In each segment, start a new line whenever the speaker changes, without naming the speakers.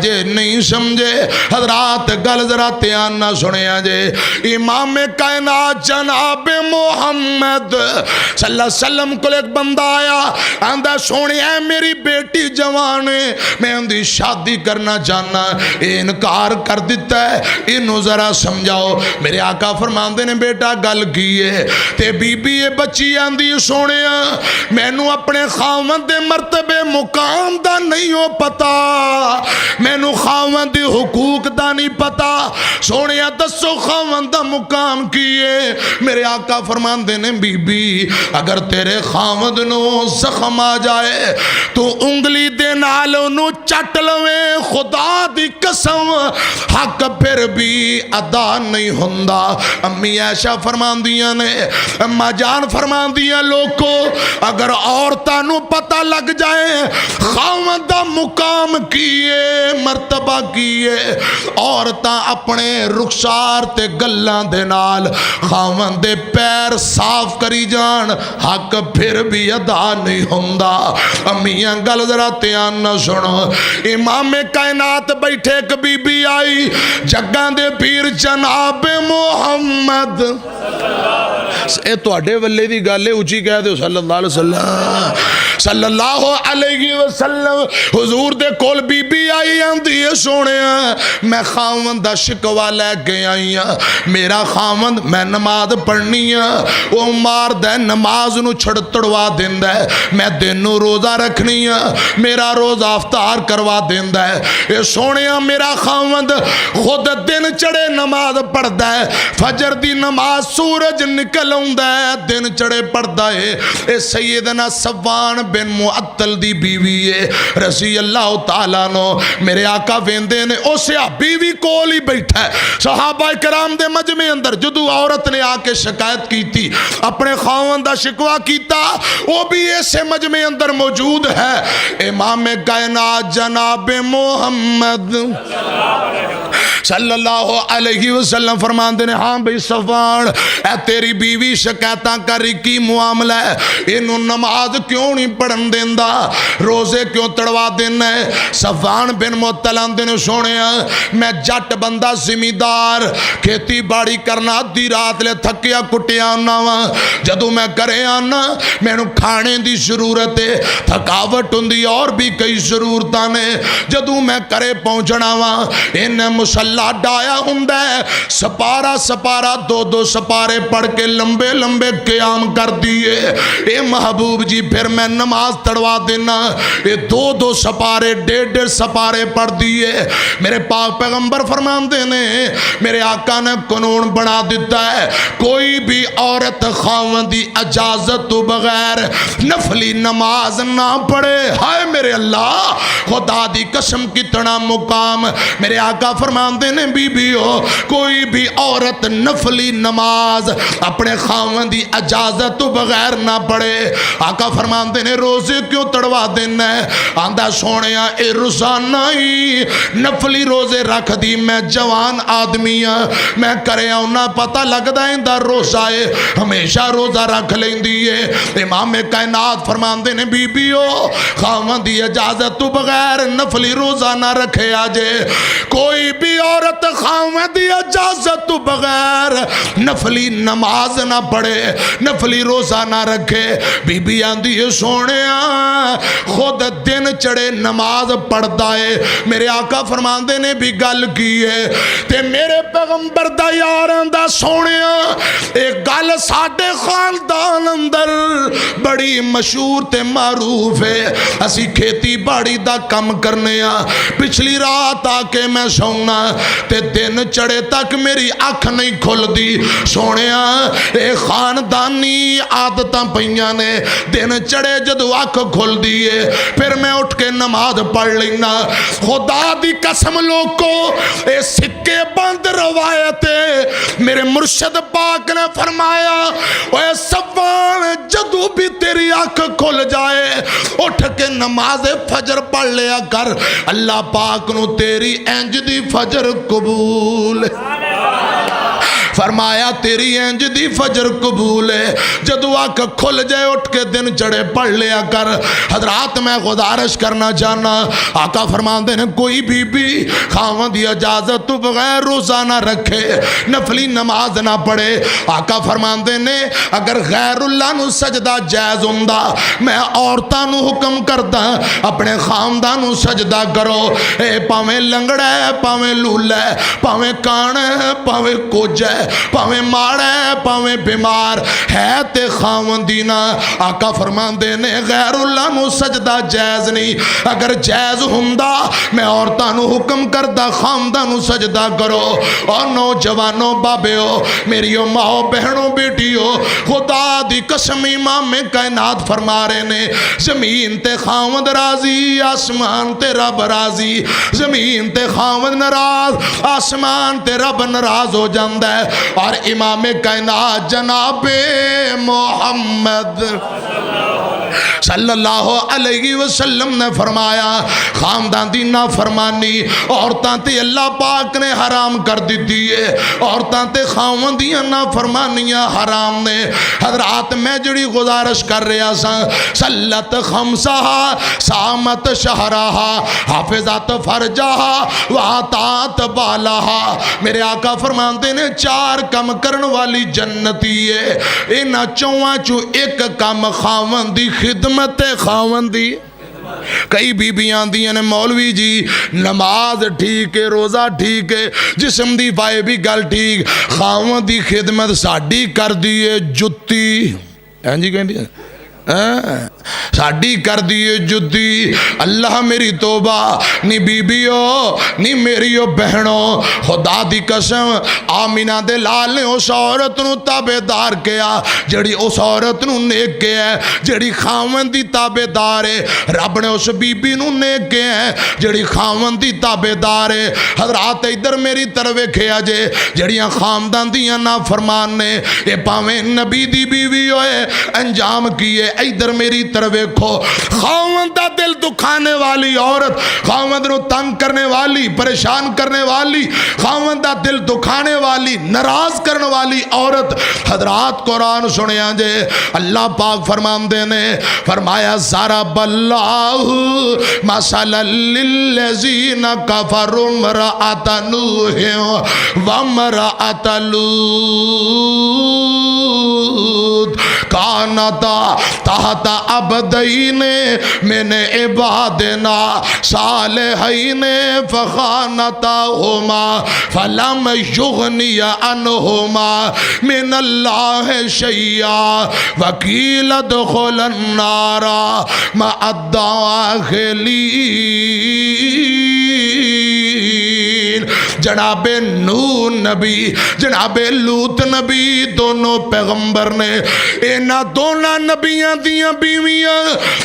اجے نہیں سمجھے حضرات گل ذرا دھیان نہ سنیا جے امام کائنات جناب محمد صلی اللہ علیہ وسلم کو ایک بندہ آیا آندہ سونے اے میری بیٹی جوان ہے میں اندھی شادی کرنا چاہنا انکار کر دیتا ہے انہوں ذرا سمجھاؤ میرے آقا فرماندے نے بیٹا گل کیے تے بی بی یہ بچی آندھی سونے میں نو اپنے خاوند دے مرتبے مقام دا نہیں ہو پتا میں نو خاوند دی حقوق دا نہیں پتا سونے دسو خاوند دا مقام کیے میرے آقا فرماندے نے بی بی اگر تیرے خاوند نو زخم آ جائے تو انگلی دے نالوں نو چٹ لویں خدا دی قسم حق پھر بھی ادا نہیں ہوندا امی عائشہ فرماندیاں نے اما جان فرماندیاں لوگو اگر عورتاں نو پتہ لگ جائے خاوند دا مقام کیے مرتبہ کیے عورتاں اپنے رخسار تے گلاں دے نال خاوند دے پیر صاف کری جان حق پھر بھی ادا نہیں ہوندا امیاں گل ذرا دھیان نہ سنو امام کائنات بیٹھے ایک بی بی آئی جگاں دے پیر جناب محمد اے تواڈے ولے دی گل ہے اونچی کہہ دیو صلی اللہ علیہ وسلم صلی اللہ علیہ وسلم حضور دے کول بی بی آئی آندھی ہے سونے میں خاوند دا شکوا لے کے آئی میرا خاوند میں نماز پڑھنی وہ مار دے نماز نو چھڑ تڑوا دیندہ ہے میں دنوں روزہ رکھنی میرا روزہ افطار کروا دیندہ ہے اے سونے میرا خاوند خود دن چڑے نماز پڑھ دے فجر دی نماز سورج نکل ہوندہ ہے دن چڑے پڑھ دے اے سیدنا صفوان بن معطل دی بیوی ہے رضی اللہ تعالیٰ نو میرے آقا ویندے نے اسے بیوی کول ہی بیٹھا ہے صحابہ کرام دے مجمع اندر جدو عورت نے آکے شکایت کی تھی اپنے خاوند دا شکوا کیتا وہ بھی ایسے مجمع اندر موجود ہے امام کائنات جناب محمد صلی اللہ علیہ وسلم فرمان دینے ہاں بھئی صفوان اے تیری بیوی شکایتاں کری کی معاملہ ہے انہوں نماز کیوں نہیں پڑھن دیندہ روزے کیوں تڑوا دینا ہے صفوان بن معطل دینے سونے میں جٹ بندہ زمیندار کھیتی باڑی کرنا دی رات لے تھکیا کٹیا آنا جدو میں کرے آنا میں نو کھانے دی ضرورت ہے تھکاوٹ ہوں دی اور بھی کئی ضرورتاں نے جدو میں کرے پہنچنا انہیں مسلح ڈایا ہوں دے سپارہ سپارہ دو دو سپارے پڑھ کے لمبے لمبے قیام کر دیئے اے محبوب جی پھر میں نماز تڑوا دینا اے دو دو سپارے ڈیڑھ ڈیڑھ سپارے پڑھ دیئے میرے پاک پیغمبر فرمان دینے میرے آقا نے قانون بنا دیتا ہے کوئی بھی عورت خاوندی اجازت تو بغیر نفلی نماز نہ پڑھے ہائے میرے اللہ خدا دی قسم کتنا مقام میرے آقا فرمان دینے بی بی ہو کوئی بھی عورت نفلی نماز اپنے خاوندی اجازت تو بغیر نہ پڑھے آقا فرمان دینے روزے کیوں تڑوا دینا ہے آندہ سونیا اے روزانہ ہی نفلی روزے رکھ دی میں جوان آدمیاں میں کرے آؤنا پتہ لگ دائیں دا روزہ ہے ہمیشہ روزہ رکھ لیں دیئے امام کائنات فرمان دینے بی بی ہو خاوندی اجازت تو بغیر نفلی روزہ نہ رکھے آجے کوئی بھی عورت خاوندی اجازت تو بغیر نفلی نماز نہ پڑھے نفلی روزہ نہ رکھے بی بی آندھی سونے خود دن چڑے نماز پڑھ دائے میرے آقا فرمان دینے بھی گل کیے تے میرے پیغمبر دا یاران دا سونے ایک گل ساڑھے خاندان اندر بڑی مشہور تے معروف ہے اسی کھیتی باڑی دا کم کرنے پچھلی رات آکے میں سونا تے دن چڑے تک میری آنکھ نہیں کھل دی سونے اے خاندانی عادتاں پہیاں نے دن چڑے جدو آنکھ کھل دیئے پھر میں اٹھ کے نماز پڑھ لینا خدا دی قسم لوگو اے سکے بند روایتے میرے مرشد پاک نے فرمایا اے صفوان جدو بھی تیری آنکھ کھل جائے اٹھ کے نماز فجر پڑھ لیا کر اللہ پاک نو تیری انج دی فجر قبول فرمایا تیری انج دی فجر قبول ہے جدو آنکھ کھل جائے اٹھ کے دن چڑھے پڑھ لیا کر۔ حضرات میں گزارش کرنا چاہنا، آقا فرماندے نے کوئی بی بی خاوند دی اجازت تو بغیر روزہ نہ رکھے، نفلی نماز نہ پڑھے۔ آقا فرماندے نے اگر غیر اللہ نو سجدہ جائز ہوندہ میں عورتاں نو حکم کردا اپنے خاندانو سجدہ کرو، اے پاویں لنگڑا ہے پاویں لولا ہے پاویں کان ہے پاویں کوج ہے پاویں ماڑا ہے پاویں بیمار ہے تے خاوندینا۔ آقا فرماندے نے غیر اللہ نو سجدہ جائز نہیں، اگر جائز ہوندہ میں عورتاں نو حکم کردا خاندانو سجدہ کرو۔ اور نوجوانوں بابیو میریو ماں بہنوں بیٹیو، خدا دی قسم امام کائنات فرما رہے نے زمین تے خاوند راضی آسمان تے رب راضی، زمین تے خاوند ناراض آسمان تے رب ناراض ہو جاندہ ہے۔ اور امام کائنات جناب محمد صلی اللہ علیہ وسلم نے فرمایا خاندان دی نافرمانی عورتاں تے اللہ پاک نے حرام کر دیتی ہے، عورتاں تے خاوند دی نافرمانیاں حرام نے۔ حضرات میں جڑی گزارش کر رہا سا، صلت خمسہا سامت شہرہا حافظات فرجہا وعطات بالہا، میرے آقا فرماندے نے چار کم کرن والی جنتی ہے، انہاں چواں چو ایک کم خاوندی خدمت خاوندی۔ کئی بیبیاں دیاں نے مولوی جی نماز ٹھیک ہے روزہ ٹھیک ہے جسم دی پائے بھی گل ٹھیک، خاوند دی خدمت ساڑی کر دیئے جتی، جی کہیں دی ساڑی کر دیئے جتی۔ اللہ میری توبہ نی بیبیو نی میریو بہنوں، خدا دی قسم آمینہ دے لال نے اس عورت نو تابدار کیا جڑی اس عورت نو نیک کیا ہے، جڑی خاوند دی تابدار ہے۔ رب نے اس بی بی نو نیک کیا ہے جڑی خاوند دی تابدار ہے۔ حضرات ادھر میری طرف کھیا جے جڑیاں خاندان دیاں نافرمان نے، یہ پاویں نبی دی بیوی ہوئے انجام کیے۔ ادھر میری طرف کھو خاوند دا دل دکھانے والی عورت، خاوند نو تنگ کرنے والی پریشان کرنے والی، خاوند دا دل دکھانے والی ناراض کرنے والی عورت، حضرات قرآن سنیا جے اللہ پاک فرماندے نے فرمایا ضرب اللہ مثلا للذین کفروا امرأۃ نوح وامرأۃ لوط کانتا تحت عبدین من عبادنا صالحین فخانتاہما فلم یغنی عنہما من اللہ شیئا وقیل ادخل النار مع الداخلین۔ جناب نوح نبی جناب لوط نبی دونوں پیغمبر نے اینا دونوں نبیاں دیاں بیویاں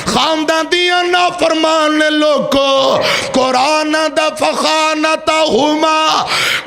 خاندان دیاں نافرمان نے لوگو قرآن دا فخانتہما،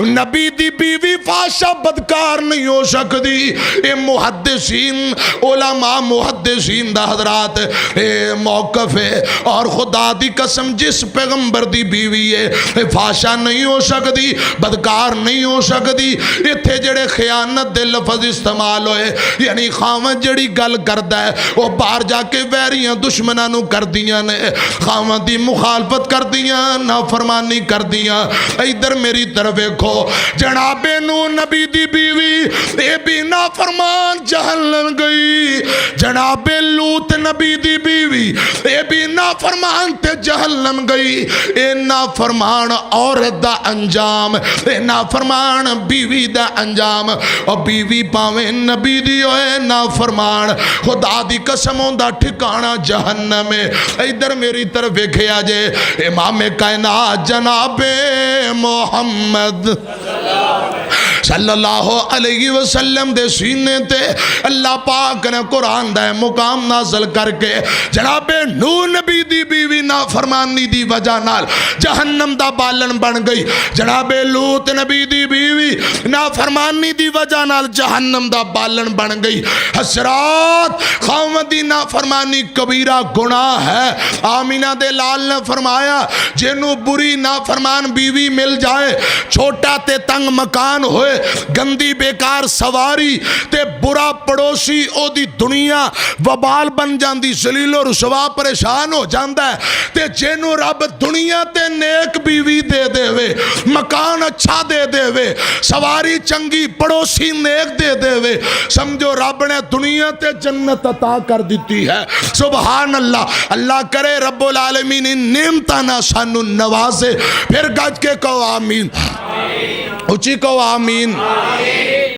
نبی دی بیوی فاشا بدکار نہیں ہو سکتی۔ اے محدثین علماء محدثین دا حضرات اے موقف ہے، اور خدا دی قسم جس پیغمبر دی بیوی ہے فاشا نہیں ہو سکتی بدکار نہیں ہو سکتی۔ اتھے جڑے خیانت دے لفظ استعمال ہوئے یعنی خاوند جڑی گل کردہ ہے وہ باہر جا کے ویریاں دشمنانوں کر دیاں نے، خاوند دی مخالفت کر دیاں نافرمانی کر دیاں۔ ادھر میری طرف دیکھو جناب نوح نبی دی بیوی اے بھی نافرمان جہنم گئی، جناب لوط نبی دی بیوی اے بھی نافرمان تے جہنم گئی۔ اے نافرمان عورت دا انجام، اے نافرمان بیوی دا انجام، اور بیوی پاویں نبی دی ہوئے نافرمان خدا دی قسموں دا ٹھکانہ جہنم ہے۔ ادھر میری طرف دیکھیا جے امام کائنات جناب محمد صلی اللہ علیہ وسلم دے سینے تے اللہ پاک نے قرآن دے مقام نازل کر کے جناب نوح نبی دی بیوی نافرمانی دی وجہ نال جہنم دا بالن بن گئی، جناب لوط نبی دی بیوی نافرمانی دی وجہ نال جہنم دا بالن بن گئی۔ حسرات خاوند دی نافرمانی کبیرہ گناہ ہے۔ آمینہ دے لال نے فرمایا جنوں بری نافرمان بیوی مل جائے، چھوٹا تے تنگ مکان ہوئے ہوئے گندی بیکار سواری تے برا پڑوسی او دی دنیا وبال بن جاندی ذلیل و رسوا پریشان ہو جاندا ہے تے جینو رب دنیا تے نیک بیوی دے دے وے مکان اچھا دے دے وے سواری چنگی پڑوسی نیک دے دے وے سمجھو رب نے دنیا تے جنت عطا کر دیتی ہے سبحان اللہ اللہ کرے رب العالمین ان نعمتاں سانو نوازے پھر گج کے کہو آمین اچھی کہو آمین